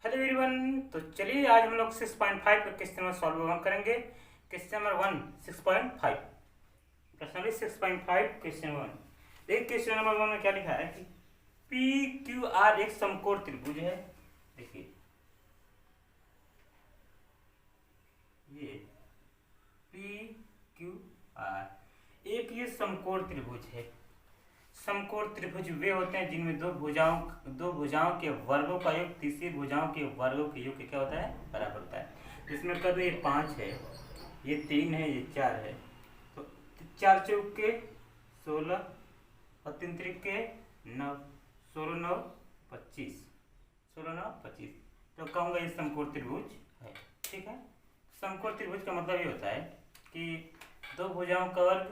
Hello everyone. तो चलिए आज हम लोग 6.5 का क्वेश्चन नंबर सॉल्व करेंगे। क्वेश्चन नंबर 1 6.5 प्रश्न नंबर 6.5 क्वेश्चन नंबर 1। देखिए क्वेश्चन नंबर 1 में क्या लिखा है कि पी क्यू आर एक समकोण त्रिभुज है। देखिए ये पी क्यू आर एक ये समकोण त्रिभुज है। समकोण त्रिभुज वे होते हैं जिनमें दो भुजाओं के वर्गों का योग तीसरी भुजाओं के वर्गों के योग के क्या होता है, बराबर होता है। इसमें कर दो ये 5 है, ये 3 है, ये 4 है। तो 4 चौक के 16 और 3 त्रिक के 9, 16 9 25, 16 9 25। तो कहूँगा ये समकोण त्रिभुज है। ठीक है, समकोण त्रिभुज का मतलब ये होता है कि दो भुजाओं का वर्ग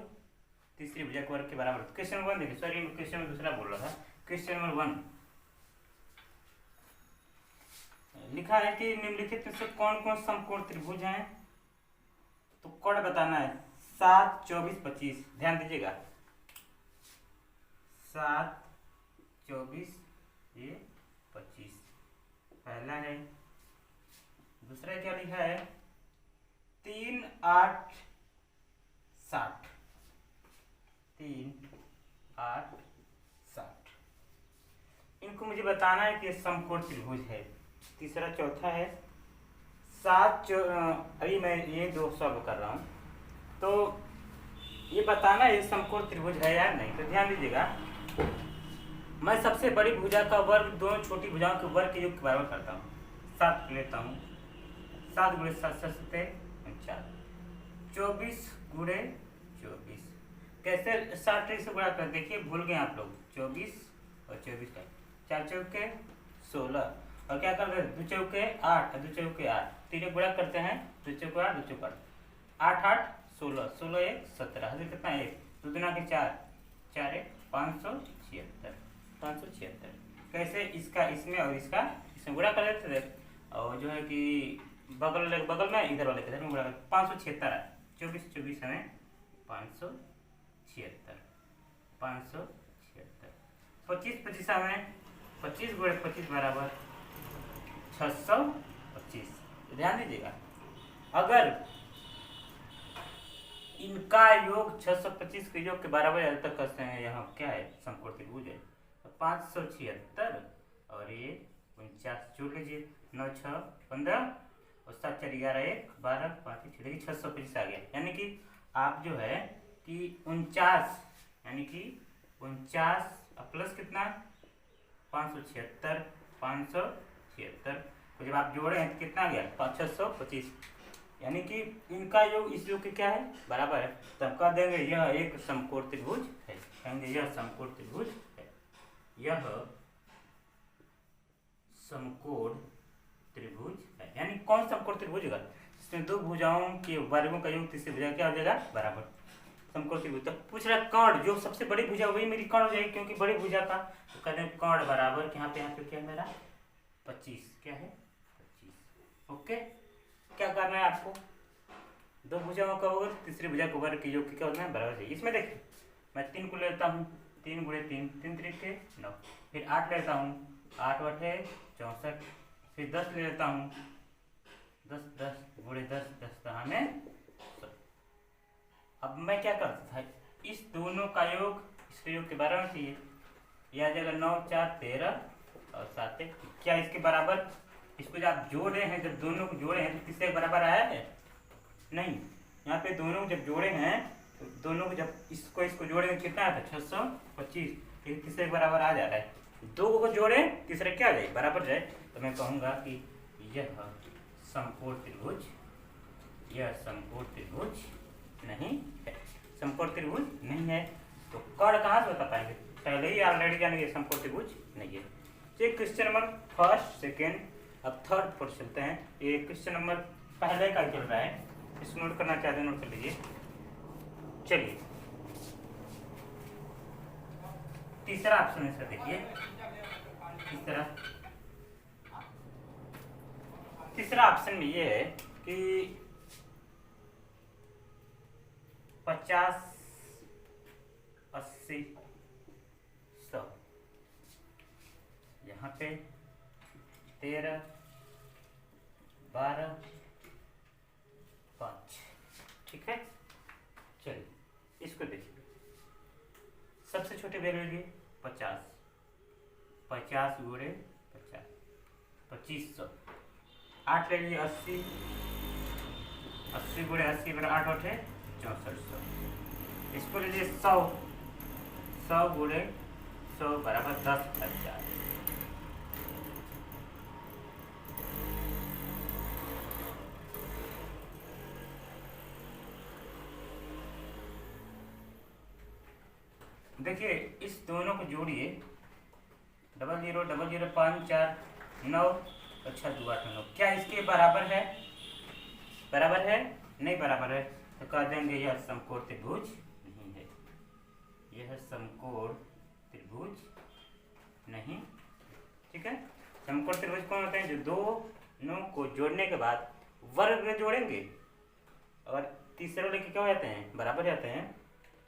तीसरी भुजा के वर्ग के बराबर। क्वेश्चन नंबर 1 देखिए, सॉरी क्वेश्चन में दूसरा बोल रहा था। क्वेश्चन नंबर 1 लिखा है कि निम्नलिखित में से कौन कौन समकोण त्रिभुज हैं। तो कोण बताना है 7 24 25। ध्यान दीजिएगा 7 24 ये 25 पहला है। दूसरा क्या लिखा है 3 8 60, 3 8 60। इनको मुझे बताना है कि समकोण त्रिभुज है। तीसरा चौथा है 7 अभी मैं ये दो सॉल्व कर रहा हूँ। तो ये बताना है ये समकोण त्रिभुज है या नहीं। तो ध्यान दीजिएगा मैं सबसे बड़ी भुजा का वर्ग दोनों छोटी भुजाओं के वर्ग के योग के बराबर करता हूँ। 7 लेता हूँ, 7 गुणे 7 7 4, 24 गुणे 24। कैसे 60 से गुणा कर, देखिए भूल गए आप लोग 24 और 24 का 4 चौके 16 और क्या कर रहे हैं 2 चौके 8 और 2 चौके 8, तीनों गुणा करते हैं 2 चौके 8 2 चौके 8 8 16 16 1 17 हज़ार कितना है 1 2 दुना के 4 4 1 576 576। कैसे इसका इसमें और इसका इसमें गुणा कर देते थे और जो है कि बगल में इधर वाले इधर में गुणा कर 576 है। 24 24 हमें 576 576। 25 25 में 25 गुणे 25 बराबर 625। ध्यान दीजिएगा अगर इनका योग 625 के योग के बराबर तक करते हैं, यहाँ क्या है समकोण त्रिभुज है। तो 576 और ये 49 जोड़ लीजिए 9 6 15 और 7 4 11 1 12 5 6 देखिए 625 आ गया। यानी कि आप जो है कि 49 यानी कि 49 प्लस कितना 576 576 तो जब आप जोड़े हैं तो कितना आ गया 625। यानी कि इनका योग इस योग के क्या है बराबर है। तब कह देंगे यह एक समकोण त्रिभुज है। कहेंगे यह समकोण त्रिभुज है, यह समकोण त्रिभुज है। यानी कौन समकोण त्रिभुज होगा जिसमें दो भुजाओं के वर्गों का योग तीसरी भुजा क्या हो जाएगा बराबर समकोण त्रिभुज। तो पूछ रहा कर्ण जो सबसे बड़ी भुजा वही मेरी कर्ण हो जाएगी क्योंकि बड़ी भुजा का। तो कहते हैं कर्ण बराबर यहाँ पे क्या है मेरा 25 क्या है 25। ओके, क्या करना है आपको दो भुजाओं का वर्ग तीसरी भुजा का वर्ग के योग क्या होना है बराबर चाहिए। इसमें देखिए मैं 3 को लेता हूँ 3 गुणे 3 3 त्रिके 9, फिर 8 लेता हूँ 8 8 64, फिर 10 ले लेता हूँ 10 10 गुणे 10 10 कहाँ में। अब मैं क्या करता था इस दोनों का योग इसके योग के बराबर चाहिए। यह आ जाएगा 9 4 13 और 7 1 क्या इसके बराबर। इसको जब आप जोड़े हैं जब दोनों को जोड़े हैं तो किसके बराबर आया है नहीं। यहाँ पे दोनों को जब जोड़े हैं तो दोनों को जब इसको जोड़े कितना आता है 625 तीसरे के बराबर आ जा रहा है। दो को जोड़े तीसरे क्या आ जाए बराबर जाए। तो मैं कहूँगा कि यह समकोण त्रिभुज यह समकोण त्रिभुज नहीं है, समकोण त्रिभुज नहीं है। तो कर्ण कहाँ से बता पाएंगे पहले ही ऑलरेडी जानेंगे समकोण त्रिभुज नहीं है। तो क्वेश्चन नंबर फर्स्ट सेकेंड अब थर्ड पर चलते हैं। ये क्वेश्चन नंबर पहले का चल रहा है, इसको नोट करना चाहते हैं नोट कर लीजिए। चलिए तीसरा ऑप्शन इसका देखिए। तीसरा ऑप्शन में ये है कि 50 80 100 यहाँ पे 13 12 5। ठीक है, चलिए इसको देखिए। सबसे छोटे वैल्यू लिए 50, 50 गुणे 50 2500। 8 ले लीजिए 80, 80 गुणे 80 बराबर 8 8 है 6400। इसको लीजिए 100, 100 गुणे 100 बराबर 10,000। देखिए इस दोनों को जोड़िए, 00 00 5 4 9 और 6 2 8 9। क्या इसके बराबर है? बराबर है? नहीं बराबर है तो कह देंगे यह समकोण त्रिभुज नहीं है, यह समकोण त्रिभुज नहीं। ठीक है, समकोण त्रिभुज कौन होते हैं? जो दोनों को जोड़ने के बाद वर्ग में जोड़ेंगे और तीसरे लेके क्या हो जाते हैं? बराबर जाते हैं,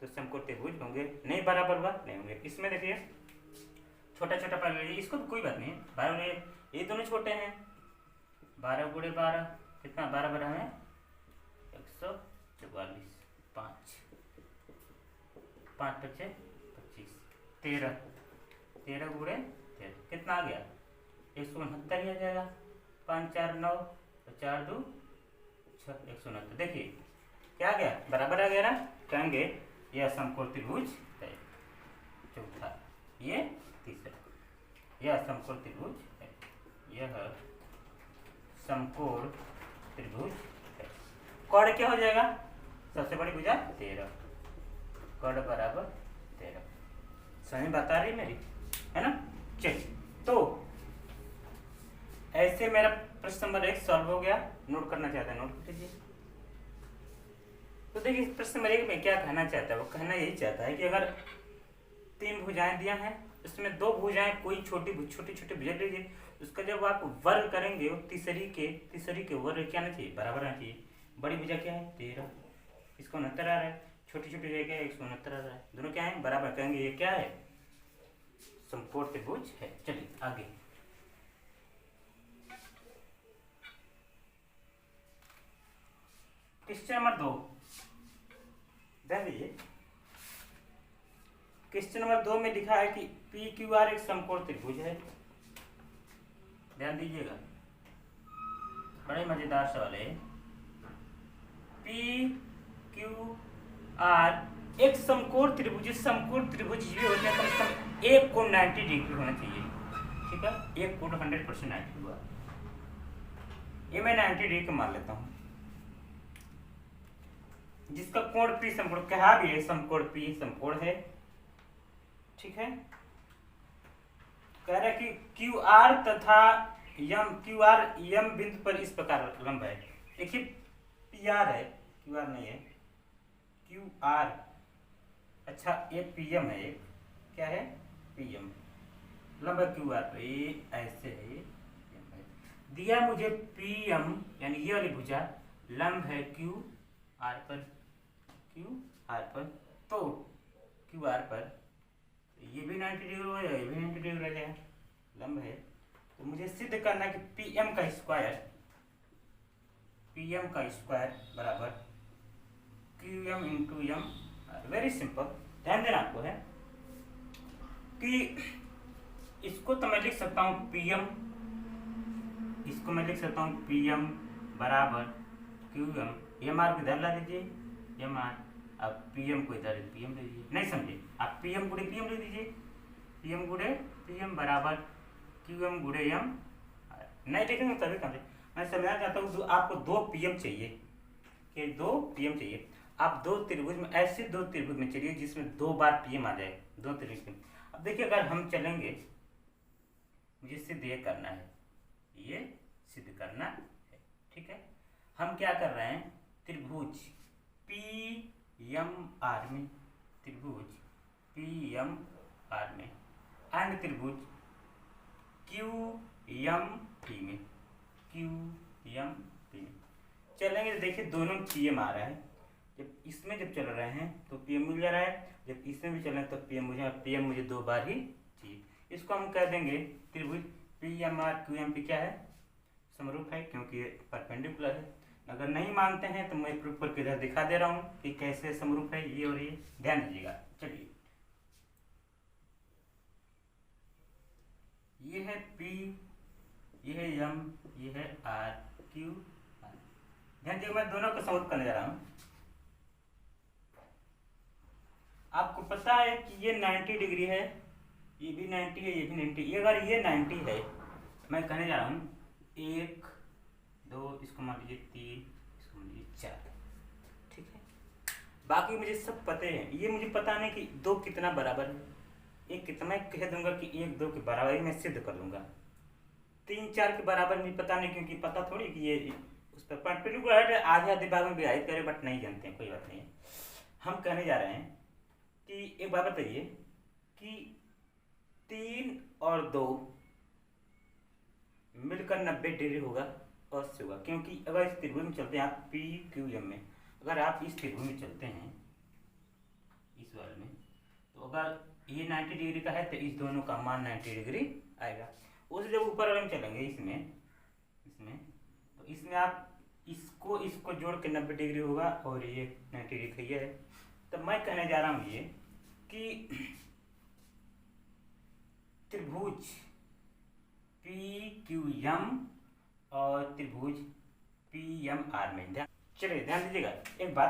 तो समकोण त्रिभुज होंगे। नहीं बराबर हुआ नहीं होंगे। इसमें देखिए छोटा छोटा पढ़ लीजिए, इसको तो कोई बात नहीं। 12 ये दोनों छोटे हैं, 12 गुणे 12 कितना? 12 बराबर है 144, 5 5 बचे 25, 13 13 गुणे 13 कितना आ गया? 169 ही आ जाएगा। 5 4 9 और 4 2 6 169। देखिए क्या आ गया? बराबर आ गया ना। कहेंगे यह समकोण त्रिभुज है। चौथा, ये तीसरा, यह समकोण त्रिभुज है, यह समकोण त्रिभुज है। कोण क्या हो जाएगा? सबसे बड़ी भुजा 13, कोण बराबर 13। समझ बता रही मेरी, है ना? चलिए, तो ऐसे मेरा प्रश्न नंबर 1 सॉल्व हो गया। नोट करना चाहते हैं नोट कर लीजिए। तो देखिए प्रश्न नंबर 1 में क्या कहना चाहता है? वो कहना यही चाहता है कि अगर 3 भुजाएं दिया है, इसमें 2 भुजाएं कोई छोटी छोटी भुजा लीजिए, उसका जब आप वर्ग करेंगे वो तीसरी के वर्ग क्या आना चाहिए? बराबर आना चाहिए। बड़ी भुजा क्या है? 13, इसको 69 आ रहा है, छोटी छोटी भुजा क्या है? 169 आ रहा है। दोनों क्या है? बराबर। कहेंगे ये क्या है? समकोण त्रिभुज है। चलिए आगे। क्वेश्चन नंबर 2 ध्यान दीजिए। क्वेश्चन नंबर 2 में लिखा है कि पी क्यू आर एक समकोण त्रिभुज है। ध्यान दीजिएगा, बड़े मजेदार सवाल है। पी क्यू आर एक समकोण त्रिभुज। समकोण त्रिभुज ये होते हैं कम से कम एक कोण 90 डिग्री होना चाहिए। ठीक है, एक कोण 100% 90 हुआ, ये मैं 90 डिग्री मान लेता हूँ। जिसका कोण पी समकोण कहा भी है, समकोण पी समकोण है। ठीक है, कह रहा है कि क्यू आर तथा यम, क्यू आर यम बिंदु पर इस प्रकार लंब है। देखिए पी आर है, क्यू आर नहीं है, क्यू आर। अच्छा ये पी एम है, एक क्या है? पी एम लंब है क्यू आर, ये ऐसे है, ये दिया मुझे पी एम यानी ये वाली भुजा लंब है क्यू आर पर, क्यू आर पर। तो क्यू आर पर ये भी 90 डिग्री हो जाएगा, ये भी 90 डिग्री रह जाएगा, लंब है। तो मुझे सिद्ध करना है कि पी एम का स्क्वायर बराबर Q M into M. Very simple, ध्यान देना आपको है कि इसको तो मैं लिख सकता हूँ पी एम, इसको मैं लिख सकता हूँ पी एम बराबर क्यू एम। एम आर को इधर ला दीजिए, एम आर। अब पी एम को इधर पी एम ले लीजिए। नहीं समझे आप? पी एम गुड़े पी एम ले दीजिए, पी एम गुड़े पी एम बराबर क्यू एम गुड़े एम। नहीं लिखेंगे तभी कम से मैं समझना चाहता हूँ। आपको 2 पी एम चाहिए, कि 2 पी एम चाहिए। आप 2 त्रिभुज में, ऐसे 2 त्रिभुज में चलिए जिसमें 2 बार पी एम आ जाए, 2 त्रिभुज में। अब देखिए अगर हम चलेंगे, मुझे सिद्ध ये करना है, ये सिद्ध करना है। ठीक है, हम क्या कर रहे हैं? त्रिभुज पी एम आर में, त्रिभुज पी एम आर में एंड त्रिभुज क्यू एम पी में, क्यू एम पी में चलेंगे। देखिए दोनों पी एम आ रहा है। जब इसमें जब चल रहे हैं तो पी एम मिल जा रहा है, जब इसमें भी चल रहे हैं तो पी एम मुझे 2 बार ही चाहिए। इसको हम कह देंगे त्रिभुज P M R Q M P क्या है? समरूप है क्योंकि ये परपेंडिकुलर है। अगर नहीं मानते हैं तो मैं प्रूफ करके इधर दिखा दे रहा हूँ कि कैसे समरूप है ये और ये, ध्यान दीजिएगा। चलिए, ये है P, ये है M, ये है R, Q, R। ध्यान दीजिए, मैं दोनों को समरूप करने जा रहा हूँ। आपको पता है कि ये 90 डिग्री है, ये भी 90 है, ये भी 90। ये अगर ये 90 है, मैं कहने जा रहा हूँ 1 2, इसको मान लीजिए 3, इसको मान लीजिए 4, ठीक है। बाकी मुझे सब पते हैं, ये मुझे पता नहीं कि 2 कितना बराबर है। एक कितना कह दूंगा कि 1 2 के बराबर ही मैं सिद्ध कर दूंगा। 3 4 के बराबर मुझे पता नहीं, क्योंकि पता थोड़ी कि ये उस पर परपेंडिकुलर है, आधे आधे भाग में विभाजित करें, बट नहीं जानते हैं, कोई बात नहीं है। हम कहने जा रहे हैं कि एक बात बताइए कि 3 और 2 मिलकर 90 डिग्री होगा, अवश्य होगा। क्योंकि अगर इस त्रिभुज में चलते हैं आप पी क्यू एम में, अगर आप इस त्रिभुज में चलते हैं इस वाले में, तो अगर ये 90 डिग्री का है तो इस दोनों का मान 90 डिग्री आएगा। उसे जब ऊपर वाले में चलेंगे इसमें तो इसमें आप इसको जोड़ के 90 डिग्री होगा, और ये 90 डिग्री है। तो मैं कहने जा रहा हूँ ये कि त्रिभुज PQM और त्रिभुज PMR में चलिए ध्यान दीजिएगा।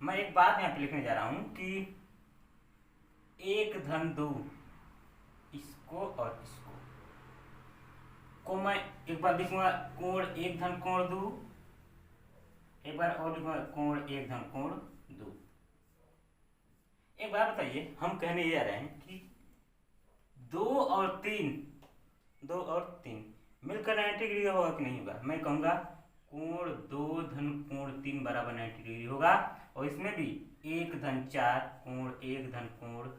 मैं एक बात यहाँ पे लिखने जा रहा हूँ कि 1 धन 2 इसको और इसको को मैं एक बार लिखूंगा कोण 1 धन कोण 2, एक बार और लिखूंगा कोण 1 धन कोण 2। एक बार बताइए, हम कहने जा रहे हैं कि 2 और 3 मिलकर 90 डिग्री होगा कि नहीं होगा। मैं कहूँगा कोण 2 धन कोण 3 बराबर 90 डिग्री होगा, और इसमें भी 1 धन 4 कोण 1 धन कोण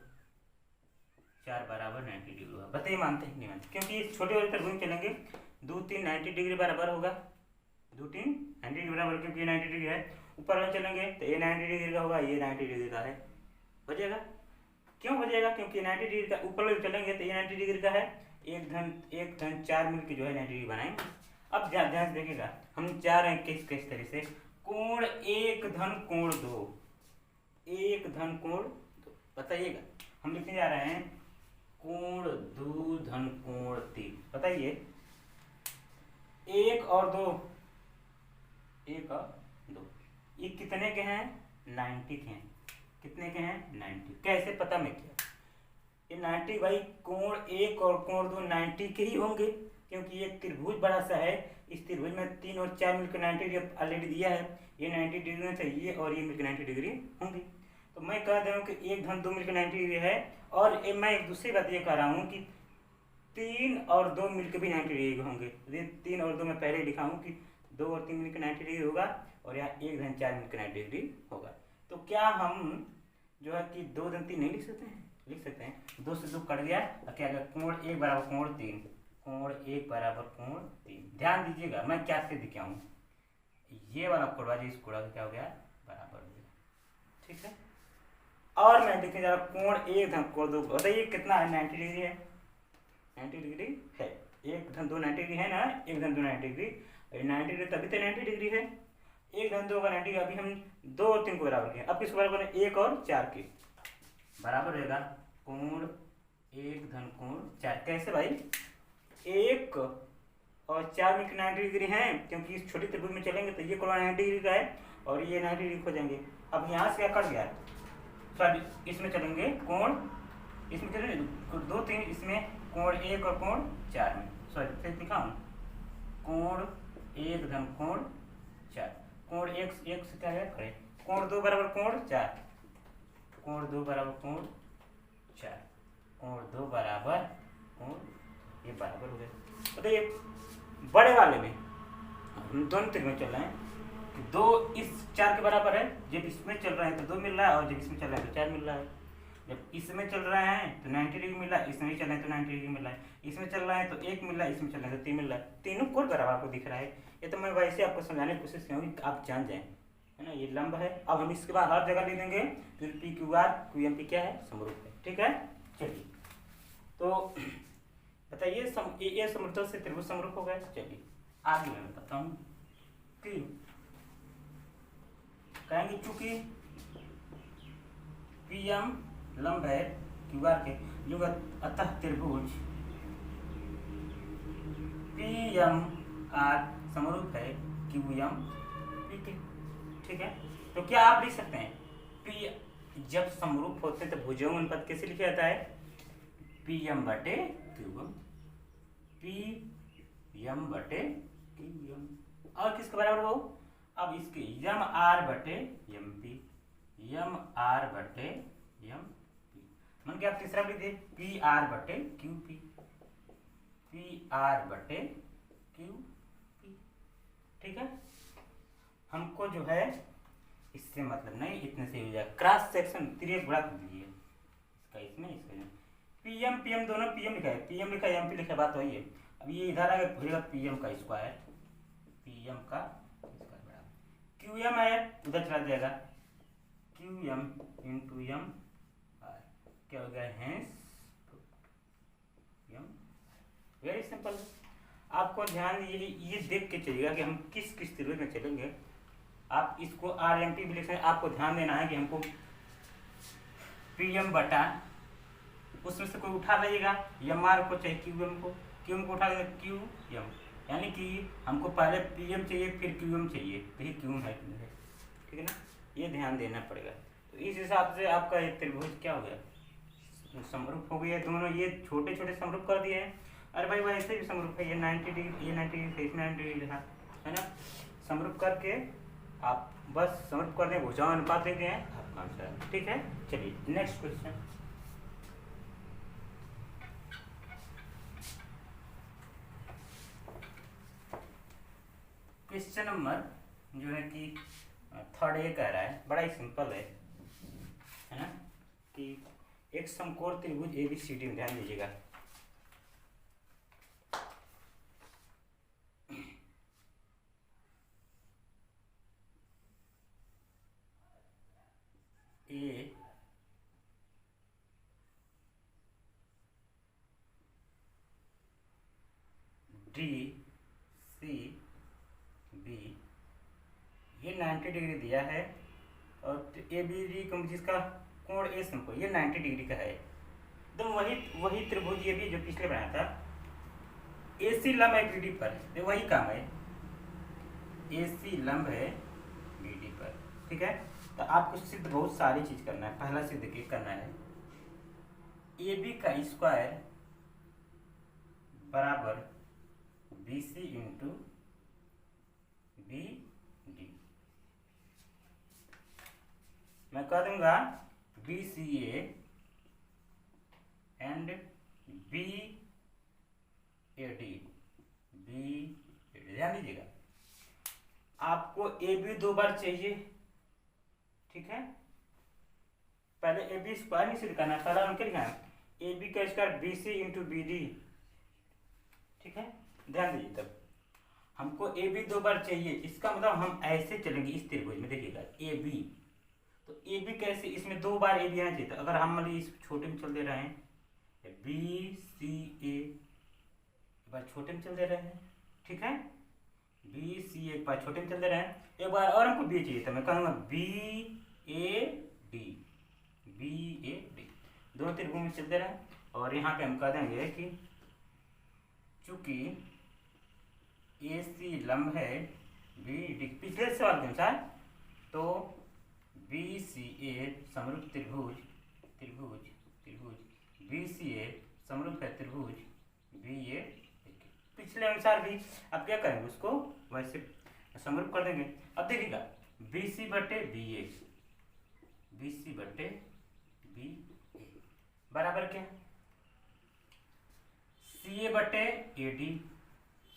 4 बराबर 90 डिग्री होगा। बताइए मानते हैं नहीं मानते? क्योंकि इस छोटे वाले त्रिभुज में चलेंगे 2 3 90 डिग्री बराबर होगा, 2 3 90 डिग्री बराबर, क्योंकि ये 90 डिग्री है। ऊपर वाले चलेंगे तो ये 90 डिग्री का होगा, ये 90 डिग्री का है, हो जाएगा। क्यों हो जाएगा? क्योंकि 90 डिग्री का ऊपर वाले चलेंगे तो ये 90 डिग्री का है, 1 धन 4 मिलकर जो है 90 डिग्री बनाएंगे। अब ध्यान से देखिएगा, हम जा रहे हैं किस तरह से, कोण 1 धन कोण 2, 1 धन कोण 2। बताइएगा, हम लिखने जा रहे हैं कोण 2 धन कोण 3। बताइए 1 और 2, 1 और 2 ये कितने के हैं? 90 के हैं। कितने के हैं? 90। कैसे पता मैं क्या? ये 90 भाई, कोण 1 और कोण 2 90 के ही होंगे, क्योंकि ये त्रिभुज बड़ा सा है। इस त्रिभुज में 3 और 4 मिलकर 90 डिग्री ऑलरेडी दिया है, ये 90 डिग्री में चाहिए, और ये मिलकर 90 डिग्री होंगी। तो मैं कह रहा हूँ कि 1 धन 2 मिलकर 90 डिग्री है। और मैं एक दूसरी बात ये कह रहा हूँ कि 3 और 2 मिलकर भी 90 डिग्री होंगे। 3 और 2 मैं पहले लिखा हूँ कि 2 और 3 मिलकर 90 डिग्री होगा, और यहाँ 1 धन 4 मिलकर 90 डिग्री होगा। तो क्या हम जो है कि 2 धन 3 नहीं लिख सकते हैं? लिख सकते हैं। 2 से 2 कट गया, और क्या गया? कोण 1 बराबर कोण 3, कोण 1 बराबर कोण 3। ध्यान दीजिएगा, मैं क्या सिद्ध किया हूँ, ये वाला कोणा जी इस कोणा का क्या हो गया? बराबर हो गया। ठीक है। और मैं लिखने जा रहा हूँ कोण 1 धन कोण 2। बताइए कितना है? 90 डिग्री है। 90 डिग्री है। 1 धन 2 90 डिग्री है ना, 1 धन 2 90 डिग्री, 90 डिग्री तभी तो 90 डिग्री है। 1 धन 2 का 90 डिग्री, अभी हम 2 और 3 को बराबर किया। अब किसको बराबर है? 1 और 4 के बराबर रहेगा कोण 1 धन कोण 4। कैसे भाई? 1 और 4 मिलकर 90 डिग्री है, क्योंकि इस छोटी त्रिभुज में चलेंगे तो ये कोण 90 डिग्री का है, और ये 90 डिग्री हो जाएंगे। अब यहाँ से क्या कट गया? सॉरी, इसमें चलेंगे कोण, इसमें चलेंगे 2 3, इसमें कोण 1 और कोण 4 में, सॉरी फिर लिखा हूँ कोण 1 धन कोण 4। कोण 1 से क्या है? कोण 2 बराबर कोण 4, कोण 2 बराबर कोण 4, कोण 2 बराबर कोण, ये बराबर हो गया। बताइए बड़े वाले में हम दोनों त्रिभुज में चल रहे हैं, 2 इस 4 के बराबर है। जब इसमें चल रहे हैं तो 2 मिल रहा है, और जब इसमें चल रहा है तो 4 मिल रहा है। जब इसमें चल रहे हैं तो 90 डिग्री मिल रहा है, इसमें चल रहे हैं तो 90 डिग्री मिल रहा है। इसमें चल रहा है तो 1 मिल रहा है, इसमें चल रहा है तो 3 मिल रहा है। तीनों कोण बराबर आपको दिख रहा है। ये तो मैं वैसे आपको समझाने की कोशिश की हूँ, आप जान जाएं, है ना। ये लंब है। अब हम इसके बाद हर जगह लिख देंगे, फिर PQR QMP क्या है? समरूप है। ठीक है। चलिए, तो बताइए ये समरूपता से त्रिभुज समरूप हो गया। चलिए आगे मैं बताता हूँ। क्यों कहेंगे चूंकि पी एम लंब है क्यू आर के युगत, अतः त्रिभुज पी एम आर समरूप है क्यू एम पी के। ठीक है, तो क्या आप लिख सकते हैं पी, जब समरूप होते हैं तो भुजों अनुपात कैसे लिखा जाता है? पी एम बटे क्यू एम, पी एम बटे क्यू एम। और किसके बराबर हो? अब इसके यम आर बटे एम पी, यम आर बटे एम पी। मन के आप तीसरा लिख दे पी आर बटे क्यू पी, पी आर बटे क्यू पी। ठीक है, हमको जो है इससे मतलब नहीं, इतने से हो जाए क्रॉस सेक्शन तिरक गुणा कर दीजिए इसका इसमें पी एम दोनों पी एम लिखा है, पी एम लिखा है एम पी लिखा है, बात वही है। अब ये इधर आगे भरेगा पी एम का स्क्वायर, पी एम का स्क्वायर बराबर क्यू एम है, उधर चला जाएगा Q M into M R, क्या हो गया हैंस एम। Very simple. आपको ध्यान ये देख के चलिएगा कि हम किस किस त्रिभुज में चलेंगे। आप इसको आर एम पी भी लिख सकते हैं। आपको ध्यान देना है कि हमको पी एम बटा उसमें से कोई उठा लीजिएगा, एम आर को चाहिए क्यू एम को, क्यू एम को उठा लेंगे क्यू एम, यानी कि हमको पहले पी एम चाहिए फिर क्यू एम चाहिए, तो ये क्यू एम है। ठीक है ना, ये ध्यान देना पड़ेगा। तो इस हिसाब से आपका ये त्रिभुज क्या हो गया? समरूप हो गया। दोनों ये छोटे छोटे समरूप कर दिए हैं। अरे भाई वैसे भी समरूप है, ये 90 डिग्री, ये 90 डिग्री, इसमें 90 डिग्री लिखा है ना। समरूप करके आप बस समरूप करने भुजाओं अनुपात लेते हैं, आपका आंसर है। ठीक है, चलिए नेक्स्ट क्वेश्चन। क्वेश्चन नंबर जो है कि थर्ड ए कह रहा है, बड़ा ही सिंपल है ना, कि एक समकोण त्रिभुज ए बी सी डी में ध्यान दीजिएगा। ए डी सी बी, ये 90 डिग्री दिया है, और ए बी डी जिसका कोण ए समकोण ये 90 डिग्री का है। एकदम वही त्रिभुज ये भी जो पिछले बनाया था। ए सी लंब है बी डी पर, तो वही काम है, ए सी लंब है बी डी पर। ठीक है, तो आपको सिद्ध बहुत सारी चीज करना है। पहला सिद्ध क्या करना है? ए बी का स्क्वायर बराबर B C into B D. मैं कह दूंगा B C A and B A D, B A D. ध्यान दीजिएगा, आपको ए बी दो बार चाहिए। ठीक है, पहले ए बी स्क्वायर नहीं सिद्ध करना है, पहला हम क्या लिखा है? ए बी का square B C into B D. ठीक है, ध्यान दीजिए। तब हमको ए बी दो बार चाहिए, इसका मतलब हम ऐसे चलेंगे इस त्रिभुज में। देखिएगा ए बी, तो ए बी कैसे, इसमें दो बार ए बी आना चाहिए। अगर हम मतलब इस छोटे में चल दे रहे हैं बी सी ए, एक बार छोटे में चल दे रहे हैं। ठीक है, बी सी एक बार छोटे में चल दे रहे हैं, एक बार और हमको बी चाहिए, तो मैं कहूँगा B A D, B A D. दोनों त्रिभुज में चलते रहे, और यहाँ पे हम कह देंगे कि चूंकि ए सी लंब है बी डी, पिछले सवाल के अनुसार, तो बी सी ए समरूप त्रिभुज त्रिभुज त्रिभुज बी सी ए समरूप है त्रिभुज बी ए। पिछले अनुसार भी अब क्या करेंगे, उसको वैसे समरूप कर देंगे। अब देखिएगा बी सी बटे बी ए, बी सी बटे बी ए बराबर क्या? सी ए बटे ए डी,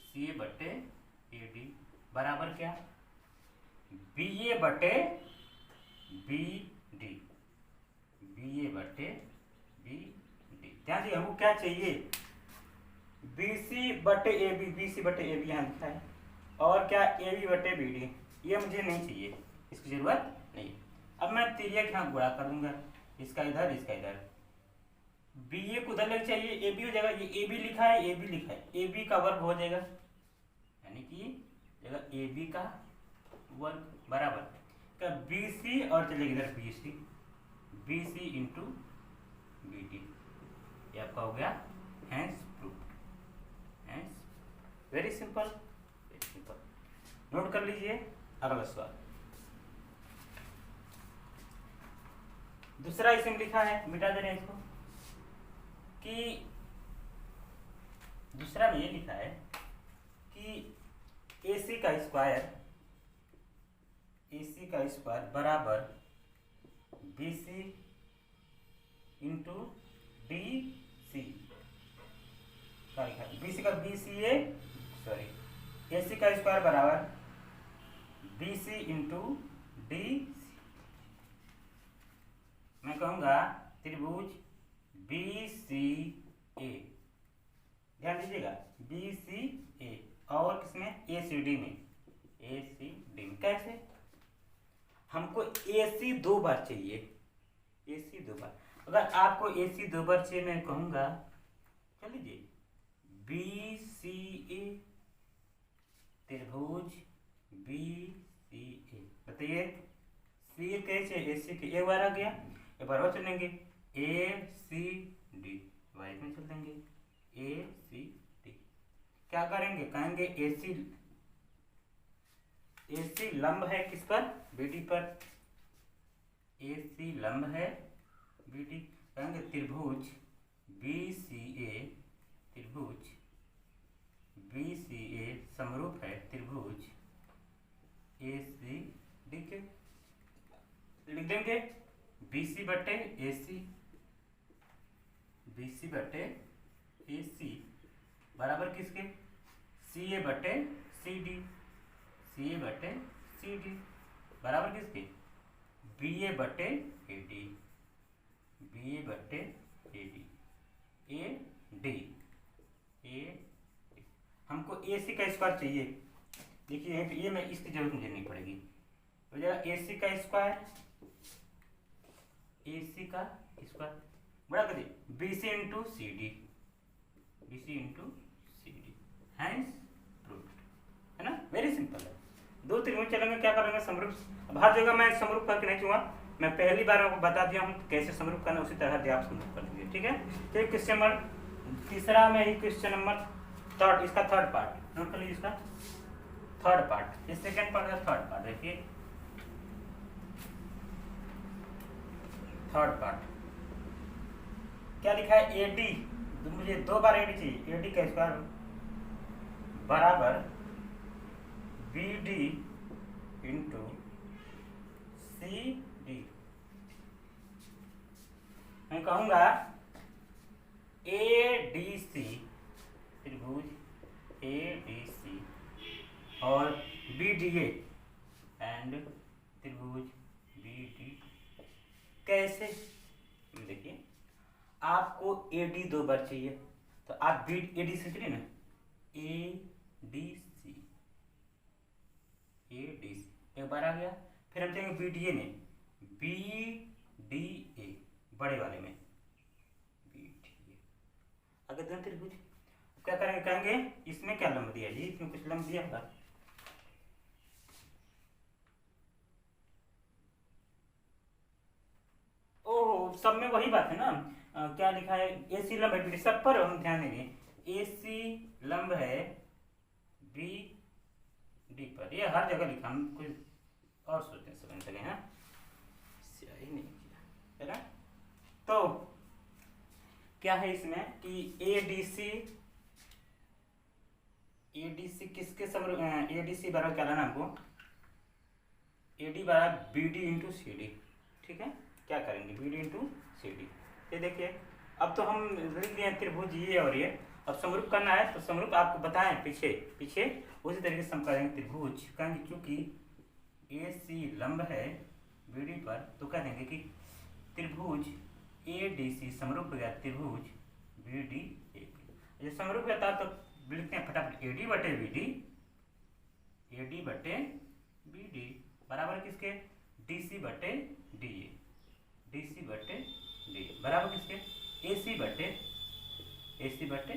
सी ए बटे ए डी बराबर क्या? बी ए बटे बी डी, बी ए बटे बी डी। ध्यान दीजिए, हमको क्या चाहिए? बी सी बटे ए बी, बी सी बटे ए बी यहाँ लिखा है, और क्या ए बी बटे बी डी, ये मुझे नहीं चाहिए, इसकी जरूरत नहीं। अब मैं तिर्यक यहाँ गुणा कर दूंगा, इसका इधर इसका इधर, बी ए को उधर लेके चाहिए, ए बी हो जाएगा। ये ए बी लिखा है, ए बी लिखा है, ए बी का वर्ग हो जाएगा, यानी कि जगह ए बी का वर्ग बराबर क्या बी सी और चलेगी इधर B C into B D, ये आपका हो गया hence proof. Hence very simple, very simple. Note कर लीजिए अगला सवाल। दूसरा इसमें लिखा है, मिटा दे रहे हैं इसको, कि दूसरा में ये लिखा है कि AC का स्क्वायर बराबर BC इंटू DC का लिखा है। BC का BCA सॉरी AC का स्क्वायर बराबर BC इंटू DC। मैं कहूँगा त्रिभुज BCA, ध्यान दीजिएगा BCA, और किसमें ACD में, ACD में। कैसे? हमको AC 2 बार चाहिए, AC 2 बार। अगर आपको AC 2 बार चाहिए, मैं कहूँगा चल लीजिए BCA त्रिभुज BCA। बताइए C कैसे, AC के एक बार आ गया, एक बार और चलेंगे ACD, वाइट में चल देंगे ACD। क्या करेंगे, कहेंगे AC लंब है किस पर, BD पर। AC लंब है BD, कहेंगे त्रिभुज BCA समरूप है त्रिभुज ACD के। लिख देंगे BC बटे AC बराबर किसके, CA बटे CD बराबर किसके, BA बटे AD हमको AC का स्क्वायर चाहिए। देखिए ये मैं इसकी जरूरत मुझे नहीं पड़ेगी, तो जरा AC का स्क्वायर बड़ा करिए BC into C D hence proved, है ना। वेरी सिंपल है। दो त्रिभुज चलेंगे, क्या करेंगे, समरूप। अब हर जगह मैं समरूप करके नहीं चूंगा, मैं पहली बार आपको बता दिया हूँ कैसे समरूप करना, उसी तरह आप समरूप कर दीजिए, ठीक है। फिर क्वेश्चन नंबर तीसरा में ही क्वेश्चन नंबर थर्ड, इसका थर्ड पार्ट नोट कर लीजिए, इसका थर्ड पार्ट, ये सेकेंड पार्ट है, थर्ड पार्ट देखिए। थर्ड पार्ट क्या लिखा है, एडी, तो मुझे 2 बार एडी चाहिए। एडी का स्क्वायर बराबर BD इंटू CD। मैं कहूंगा ADC त्रिभुज ADC और BDA एंड त्रिभुज BD। कैसे, देखिए आपको AD 2 बार चाहिए, तो आप AD से चलिए ना, ADC एक बार आ गया। फिर हम चलेंगे BDA में, BDA बड़े वाले में BDA। अगर दोनों त्रिभुज क्या करेंगे, कहेंगे इसमें क्या लंब दिया जी, इसमें कुछ लंब दिया होगा, ओह सब में वही बात है ना। क्या लिखा है, AC लंब है BD, सब पर हम ध्यान देंगे। AC लंब है BD पर, ये हर जगह लिखा, हम कुछ और सोचते हैं समझ लगे हैं, सही नहीं किया है ना। तो क्या है इसमें कि ADC किसके समरूप, ADC बराबर क्या लेना हमको, AD बराबर BD इंटू CD, ठीक है। क्या करेंगे, BD इंटू CD। ये देखिए अब तो हम लिख दिए त्रिभुज ये और ये, अब समरूप करना है, तो समरूप आपको बताएं पीछे उसी तरीके से हम करेंगे त्रिभुज, कहेंगे क्योंकि AC लंब है BD पर, तो कह देंगे कि त्रिभुज ADC समरूप हो गया त्रिभुज BDA। ये समरूप रहता तो लिखते हैं फटाफट AD बटे BD बराबर किसके, DC बटे DA बराबर किसके, AC बटे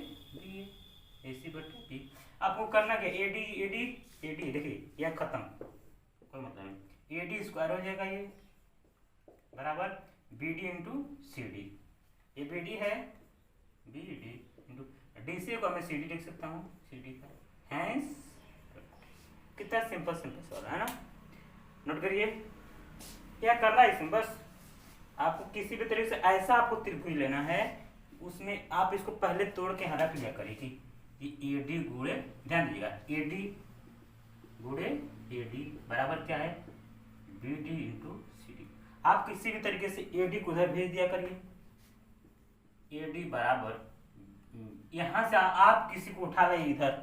BA। आपको करना क्या, AD ए डी, देखिए यह खत्म, कोई मतलब नहीं, ए डी स्क्वायर हो जाएगा ये बराबर B D into C D. ये बी डी है, B D into D C को मैं सी डी लिख सकता हूँ, सी डी का हैंस। कितना सिंपल सिंपल सवाल है ना, नोट करिए। क्या करना है इसमें, बस आपको किसी भी तरीके से ऐसा आपको त्रिभुज लेना है, उसमें आप इसको पहले तोड़ के हरा लिया करेगी। ये ए डी गुणे, ध्यान दीजिएगा, ए डी गुणे ए डी बराबर क्या है, B D into C D. आप किसी भी तरीके से ए डी को उधर भेज दिया करिए, ए डी बराबर यहां से आप किसी को उठा ले इधर,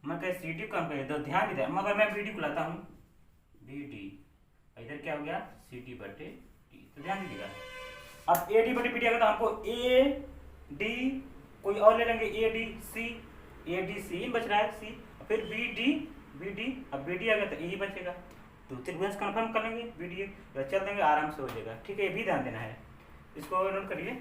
मैं कह सी डी कम कर दो, ध्यान दीजिए, मगर मैं बी डी को लाता हूँ, बी डी इधर क्या हो गया, सी डी बटे डी। तो ध्यान दीजिएगा, अब ए डी बटे बी डी अगर तो हमको ए डी कोई और ले लेंगे, ए डी सी बच रहा है, सी, फिर बी डी, अब बी डी आ गया तो ए बचेगा, तो त्रिभुज कंफर्म कर लेंगे, बी डी चल देंगे, आराम से हो जाएगा। ठीक है, ये भी ध्यान देना है, इसको नोट करिए।